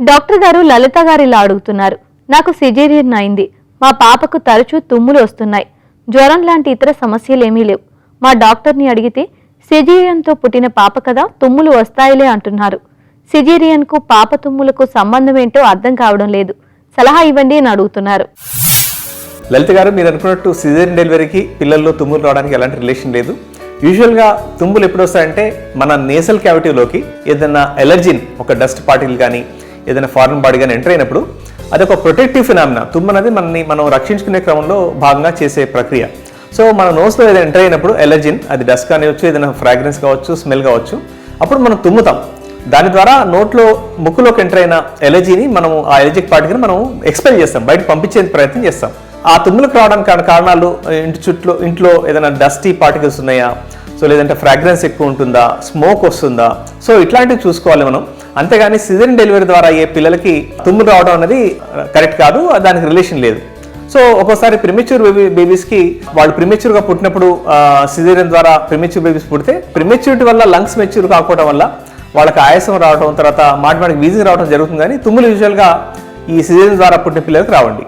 Doctor గారు లలిత గారిలా అడుగుతున్నారు. నాకు సిజేరియన్ అయింది. మా పాపకు తరచూ తుమ్ములు వస్తున్నాయి. జ్వరం లాంటి ఇతర సమస్యలేమీ లేవు. మా డాక్టర్ని అడిగితే సిజేరియన్తో పుట్టిన పాప కదా తుమ్ములు వస్తాయిలే అంటున్నారు. సిజేరియన్కు పాప తుమ్ములకు సంబంధం ఏంటో అర్థం కావడం లేదు. సలహా ఇవ్వండి అని అడుగుతున్నారు. లలిత గారు, మీరు అనుకున్నట్టు సిజేరియన్ డెలివరీకి పిల్లల్లో తుమ్ములు రావడానికి ఎలాంటి రిలేషన్ లేదు. యూజువల్గా తుమ్ములు ఎప్పుడు వస్తాయంటే మన నేసల్ క్యావిటీలోకి ఏదైనా ఎలర్జిన్, ఒక డస్ట్ పార్టికల్ కానీ ఏదైనా ఫారిన్ బాడీ కానీ ఎంటర్ అయినప్పుడు అదొక ప్రొటెక్టివ్ ఫినామినా. తుమ్ము అనేది మనం రక్షించుకునే క్రమంలో భాగంగా చేసే ప్రక్రియ. సో మన నోస్లో ఏదైనా ఎంటర్ అయినప్పుడు ఎలర్జిన్, అది డస్ట్ కానివచ్చు, ఏదైనా ఫ్రాగ్రెన్స్ కావచ్చు, స్మెల్ కావచ్చు, అప్పుడు మనం తుమ్ముతాం. దాని ద్వారా నోట్లో ముక్కులోకి ఎంటర్ అయిన ఎలర్జీని మనం ఆ ఎలర్జిక్ పార్టికల్ని మనం ఎక్స్పెల్ చేస్తాం, బయట పంపించే ప్రయత్నం చేస్తాం. ఆ తుమ్ములకు రావడానికి కారణాలు ఇంట్లో ఏదైనా డస్టీ పార్టికల్స్ ఉన్నాయా, సో లేదంటే ఫ్రాగ్రెన్స్ ఎక్కువ ఉంటుందా, స్మోక్ వస్తుందా, సో ఇట్లాంటివి చూసుకోవాలి మనం. అంతేగాని సిజేరియన్ డెలివరీ ద్వారా ఏ పిల్లలకి తుమ్ములు రావడం అనేది కరెక్ట్ కాదు, దానికి రిలేషన్ లేదు. సో ఒక్కోసారి ప్రిమెచ్యూర్ బేబీస్కి వాళ్ళు ప్రిమెచ్యూర్గా పుట్టినప్పుడు సిజేరియన్ ద్వారా ప్రిమెచ్యూర్ బేబీస్ పుడితే ప్రిమెచ్యూరిటీ వల్ల లంగ్స్ మెచ్యూర్ కాకపోవడం వల్ల వాళ్ళకి ఆయాసం రావడం, తర్వాత మాటిమాటికి వీజింగ్ రావడం జరుగుతుంది. కానీ తుమ్ములు యూజువల్గా ఈ సిజేరియన్ ద్వారా పుట్టిన పిల్లలకు రావండి.